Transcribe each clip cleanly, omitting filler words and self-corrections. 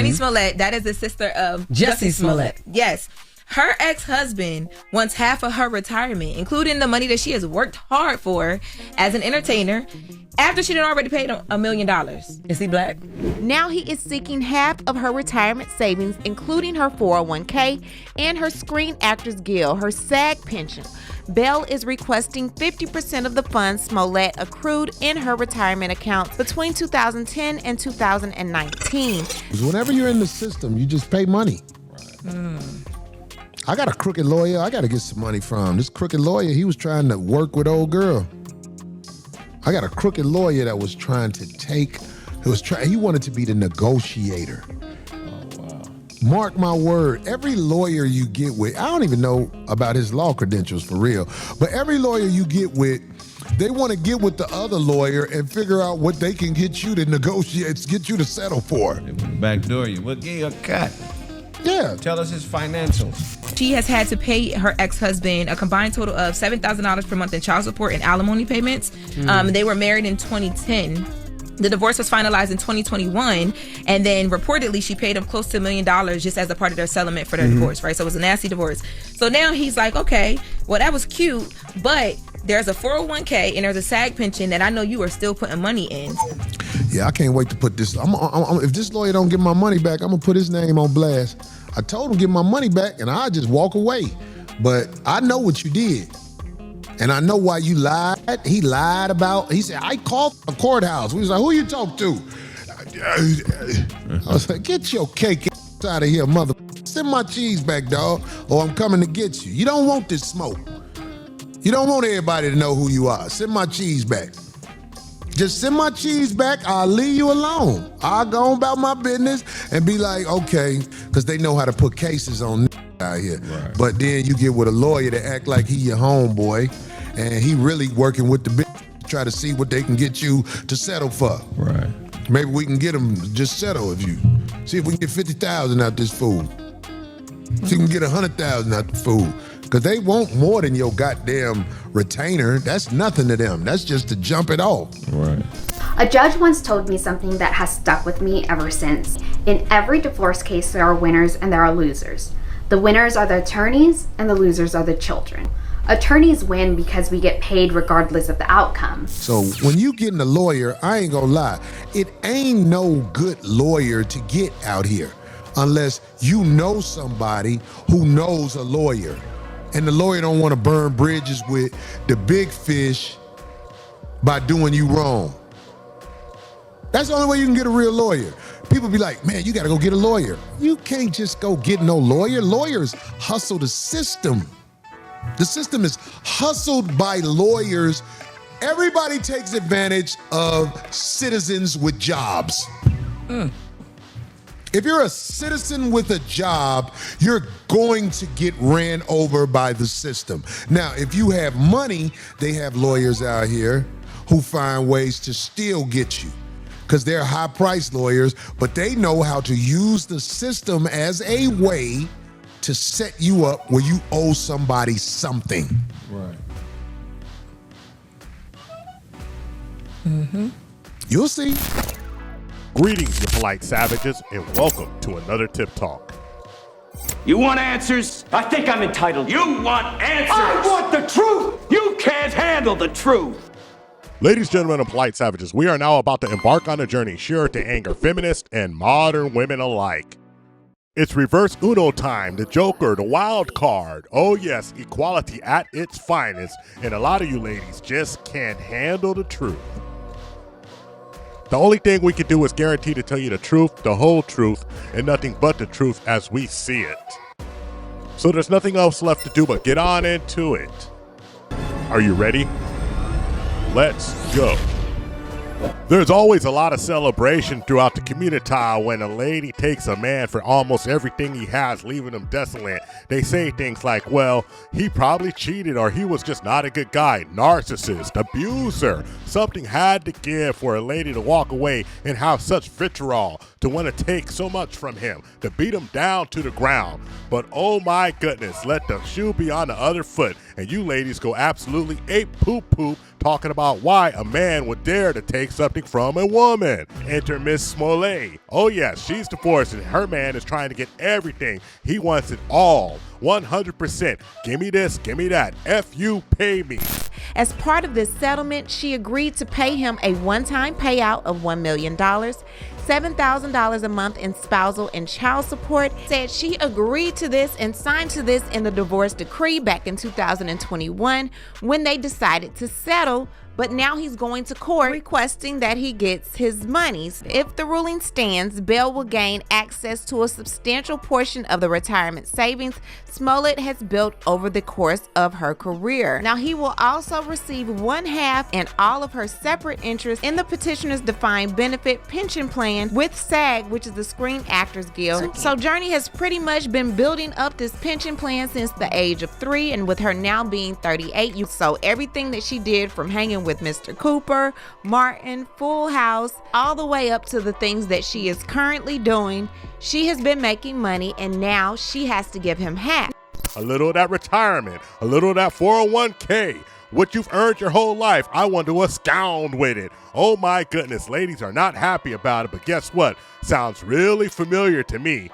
Jurnee Smollett, that is the sister of Jesse Smollett. Yes. Her ex-husband wants half of her retirement, including the money that she has worked hard for as an entertainer, after she had already paid him $1 million. Is he black? Now he is seeking half of her retirement savings, including her 401k and her Screen Actors Guild, her SAG pension. Bell is requesting 50% of the funds Smollett accrued in her retirement accounts between 2010 and 2019. Whenever you're in the system, you just pay money. I got a crooked lawyer I got to get some money from. This crooked lawyer, he was trying to work with old girl. I got a crooked lawyer that was trying to he wanted to be the negotiator. Oh, wow. Mark my word, every lawyer you get with, I don't even know about his law credentials for real, but every lawyer you get with, they want to get with the other lawyer and figure out what they can get you to negotiate, get you to settle for. They want to backdoor you. We'll give you a cut. Yeah. Tell us his financials. She has had to pay her ex-husband a combined total of $7,000 per month in child support and alimony payments. They were married in 2010. The divorce was finalized in 2021, and then reportedly she paid him close to $1 million just as a part of their settlement for their divorce, right? So it was a nasty divorce. So now he's like, okay, well, that was cute, but there's a 401k and there's a SAG pension that I know you are still putting money in. Yeah, I can't wait to put this. If this lawyer don't get my money back, I'm gonna put his name on blast. I told him get my money back, and I just walk away. But I know what you did, and I know why you lied. He lied about. He said I called the courthouse. We was like, who you talk to? I was like, get your cake out of here, mother. Send my cheese back, dog, or I'm coming to get you. You don't want this smoke. You don't want everybody to know who you are. Send my cheese back. Just send my cheese back. I'll leave you alone. I'll go on about my business and be like, okay, because they know how to put cases on out here. Right. But then you get with a lawyer that act like he your homeboy, and he really working with the bitch to try to see what they can get you to settle for. Right. Maybe we can get them to just settle if you. See if we can get 50,000 out this fool. See if we can get 100,000 out the fool. Because they want more than your goddamn retainer. That's nothing to them. That's just to jump it off. Right. A judge once told me something that has stuck with me ever since. In every divorce case, there are winners and there are losers. The winners are the attorneys and the losers are the children. Attorneys win because we get paid regardless of the outcome. So when you getting a lawyer, I ain't gonna lie, it ain't no good lawyer to get out here unless you know somebody who knows a lawyer. And the lawyer don't want to burn bridges with the big fish by doing you wrong. That's the only way you can get a real lawyer. People be like, man, you got to go get a lawyer. You can't just go get no lawyer. Lawyers hustle the system. The system is hustled by lawyers. Everybody takes advantage of citizens with jobs. If you're a citizen with a job, you're going to get ran over by the system. Now, if you have money, they have lawyers out here who find ways to still get you because they're high-priced lawyers, but they know how to use the system as a way to set you up where you owe somebody something. Right. You'll see. Greetings, you polite savages, and welcome to another Tip Talk. You want answers? I think I'm entitled. You want answers? I want the truth! You can't handle the truth! Ladies, gentlemen, and polite savages, we are now about to embark on a journey sure to anger feminists and modern women alike. It's reverse Uno time, the Joker, the wild card. Oh yes, equality at its finest, and a lot of you ladies just can't handle the truth. The only thing we can do is guarantee to tell you the truth, the whole truth, and nothing but the truth as we see it. So there's nothing else left to do but get on into it. Are you ready? Let's go. There's always a lot of celebration throughout the community when a lady takes a man for almost everything he has, leaving him desolate. They say things like, well, he probably cheated or he was just not a good guy, narcissist, abuser. Something had to give for a lady to walk away and have such vitriol, to want to take so much from him, to beat him down to the ground. But oh my goodness, let the shoe be on the other foot and you ladies go absolutely ape poop talking about why a man would dare to take something from a woman. Enter Miss Smollett. Oh yes, she's divorced and her man is trying to get everything. He wants it all, 100%. Give me this, give me that. F you, pay me. As part of this settlement, she agreed to pay him a one-time payout of $1 million, $7,000 a month in spousal and child support. Said she agreed to this and signed to this in the divorce decree back in 2021 when they decided to settle. But now he's going to court requesting that he gets his monies. If the ruling stands, Bell will gain access to a substantial portion of the retirement savings Smollett has built over the course of her career. Now, he will also receive 1/2 and all of her separate interest in the petitioner's defined benefit pension plan with SAG, which is the Screen Actors Guild. So Jurnee has pretty much been building up this pension plan since the age of 3, and with her now being 38, so everything that she did from hanging with Mr. Cooper, Martin, Full House, all the way up to the things that she is currently doing, she has been making money, and now she has to give him half. A little of that retirement, a little of that 401k, what you've earned your whole life, I want to abscond with it. Oh my goodness, ladies are not happy about it, but guess what? Sounds really familiar to me.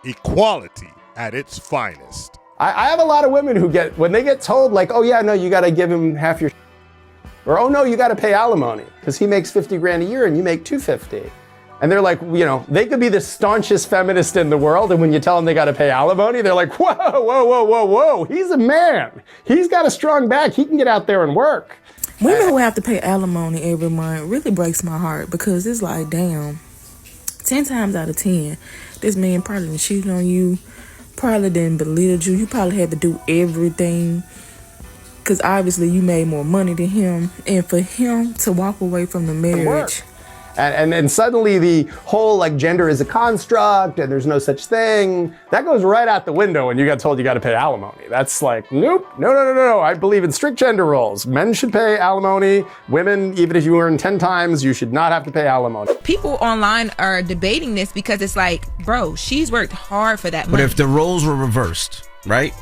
Equality at its finest. I have a lot of women who when they get told like, oh yeah, no, you got to give him half your or oh no, you got to pay alimony because he makes $50,000 a year and you make $250,000. And they're like, you know, they could be the staunchest feminist in the world, and when you tell them they got to pay alimony, they're like, whoa, he's a man. He's got a strong back. He can get out there and work. Women who have to pay alimony every month really breaks my heart because it's like, damn, 10 times out of 10, this man probably didn't cheat on you, probably didn't belittle you. You probably had to do everything because obviously you made more money than him. And for him to walk away from the marriage. And then suddenly the whole like gender is a construct and there's no such thing, that goes right out the window when you get told you got to pay alimony. That's like, nope, no. I believe in strict gender roles. Men should pay alimony. Women, even if you earn 10 times, you should not have to pay alimony. People online are debating this because it's like, bro, she's worked hard for that money. But if the roles were reversed, right?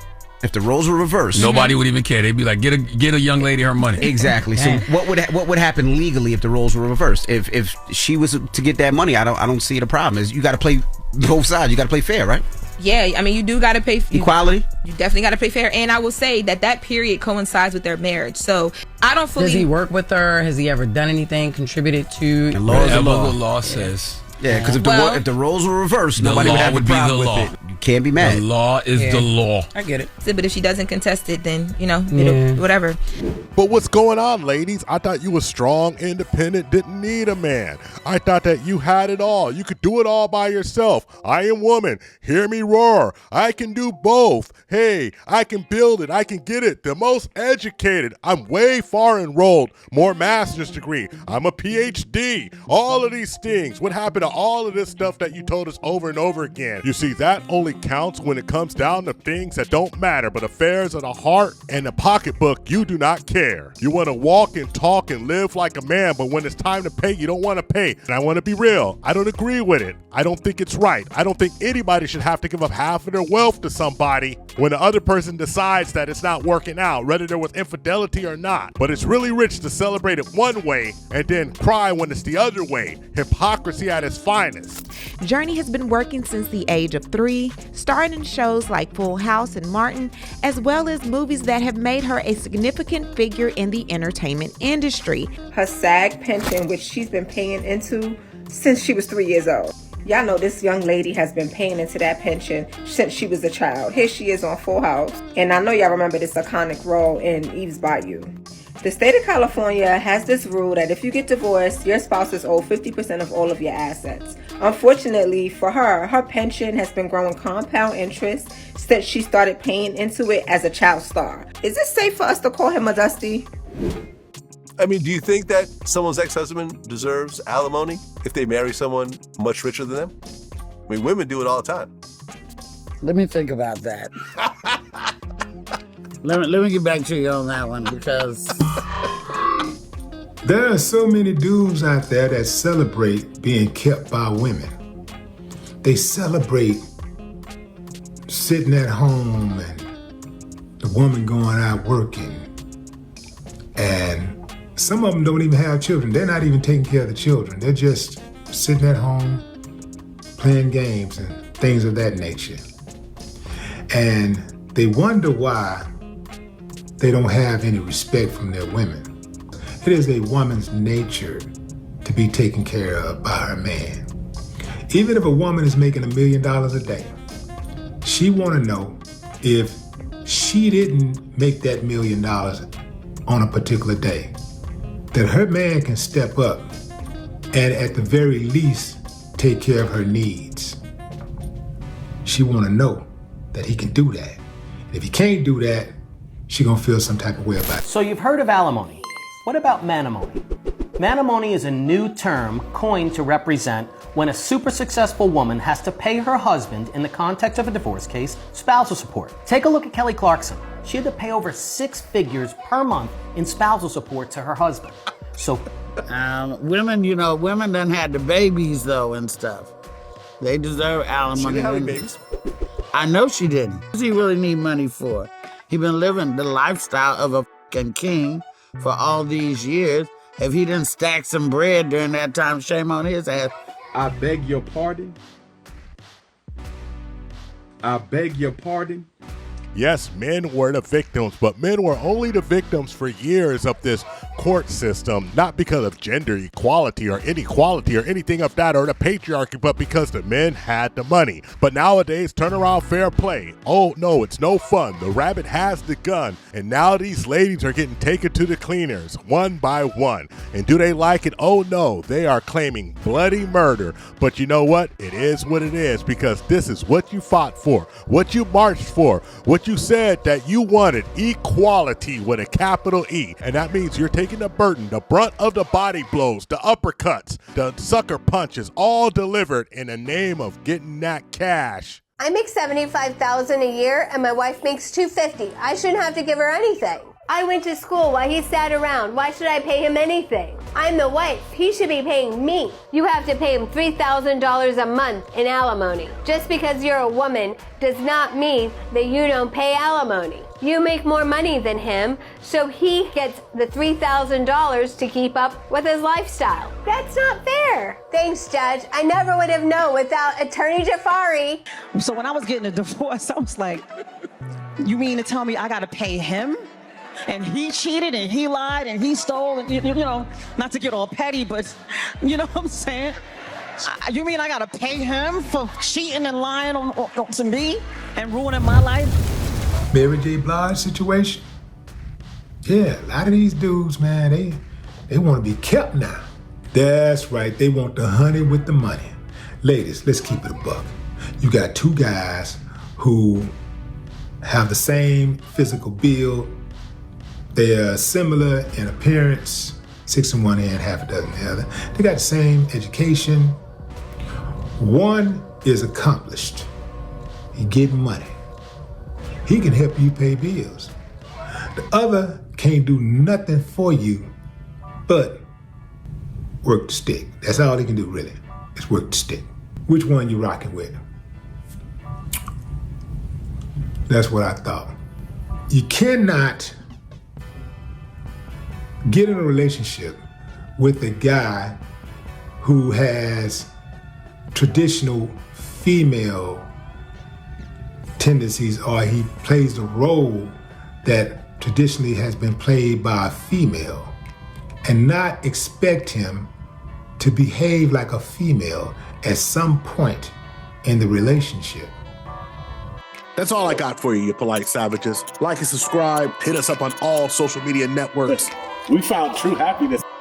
If the roles were reversed, nobody would even care. They'd be like, get a young lady her money. Exactly. So what would happen legally if the roles were reversed? If she was to get that money, I don't see the problem. Is you got to play both sides. You got to play fair, right? Yeah, I mean, you do got to pay equality. You definitely got to pay fair. And I will say that period coincides with their marriage. So I don't fully. Does he work with her? Has he ever done anything? Contributed to? The law is the law. The law says. Yeah, because if the roles were reversed, nobody would have a problem with it. You can't be mad. The law is the law. I get it. But if she doesn't contest it, then, whatever. But what's going on, ladies? I thought you were strong, independent, didn't need a man. I thought that you had it all. You could do it all by yourself. I am woman. Hear me roar. I can do both. Hey, I can build it. I can get it. The most educated. I'm way far enrolled. More master's degree. I'm a PhD. All of these things. What happened to all of this stuff that you told us over and over again? You see, that only counts when it comes down to things that don't matter, but affairs of the heart and the pocketbook, you do not care. You want to walk and talk and live like a man, but when it's time to pay, you don't want to pay. And I want to be real. I don't agree with it. I don't think it's right. I don't think anybody should have to give up half of their wealth to somebody when the other person decides that it's not working out, whether they're with infidelity or not. But it's really rich to celebrate it one way and then cry when it's the other way. Hypocrisy at its finest. Jurnee has been working since the age of 3, starring in shows like Full House and Martin, as well as movies that have made her a significant figure in the entertainment industry. Her SAG pension, which she's been paying into since she was 3 years old. Y'all know this young lady has been paying into that pension since she was a child. Here she is on Full House. And I know y'all remember this iconic role in Eve's Bayou. The state of California has this rule that if you get divorced, your spouse is owed 50% of all of your assets. Unfortunately for her, her pension has been growing compound interest since she started paying into it as a child star. Is it safe for us to call him a Dusty? I mean, do you think that someone's ex-husband deserves alimony if they marry someone much richer than them? I mean, women do it all the time. Let me think about that. Let me get back to you on that one because there are so many dudes out there that celebrate being kept by women. They celebrate sitting at home and the woman going out working, and some of them don't even have children. They're not even taking care of the children. They're just sitting at home, playing games and things of that nature. And they wonder why they don't have any respect from their women. It is a woman's nature to be taken care of by her man. Even if a woman is making $1 million a day, she want to know if she didn't make that $1 million on a particular day, that her man can step up and at the very least take care of her needs. She want to know that he can do that. And if he can't do that, she gonna feel some type of way about it. So you've heard of alimony. What about manimony? Manimony is a new term coined to represent when a super successful woman has to pay her husband, in the context of a divorce case, spousal support. Take a look at Kelly Clarkson. She had to pay over 6 figures per month in spousal support to her husband. So women, women done had the babies though and stuff. They deserve alimony. She didn't have any babies. I know she didn't. What does he really need money for? He been living the lifestyle of a fucking king for all these years. If he didn't stack some bread during that time, shame on his ass. I beg your pardon. I beg your pardon. Yes, men were the victims, but men were only the victims for years of this court system, not because of gender equality or inequality or anything of that or the patriarchy, but because the men had the money. But nowadays, turn around fair play. Oh no, it's no fun. The rabbit has the gun, and now these ladies are getting taken to the cleaners one by one. And do they like it? Oh no, they are claiming bloody murder. But you know what? It is what it is, because this is what you fought for, what you marched for, what you said that you wanted: equality with a capital E. And that means you're taking the burden, the brunt of the body blows, the uppercuts, the sucker punches, all delivered in the name of getting that cash. I make $75,000 a year and my wife makes $250,000. I shouldn't have to give her anything. I went to school while he sat around. Why should I pay him anything? I'm the wife. He should be paying me. You have to pay him $3,000 a month in alimony. Just because you're a woman does not mean that you don't pay alimony. You make more money than him, so he gets the $3,000 to keep up with his lifestyle. That's not fair. Thanks, Judge. I never would have known without Attorney Jafari. So when I was getting a divorce, I was like, you mean to tell me I gotta pay him? And he cheated and he lied and he stole, and you know, not to get all petty, but you know what I'm saying? You mean I gotta pay him for cheating and lying on to me and ruining my life? Mary J. Blige situation? Yeah, a lot of these dudes, man, they want to be kept now. That's right, they want the honey with the money. Ladies, let's keep it a buck. You got two guys who have the same physical build. They are similar in appearance, 6 in one hand, half a dozen in the other. They got the same education. One is accomplished. He getting money. He can help you pay bills. The other can't do nothing for you but work the stick. That's all he can do, really, is work the stick. Which one you rocking with? That's what I thought. You cannot get in a relationship with a guy who has traditional female tendencies, or he plays the role that traditionally has been played by a female, and not expect him to behave like a female at some point in the relationship. That's all I got for you, you polite savages. Like and subscribe. Hit us up on all social media networks. We found true happiness.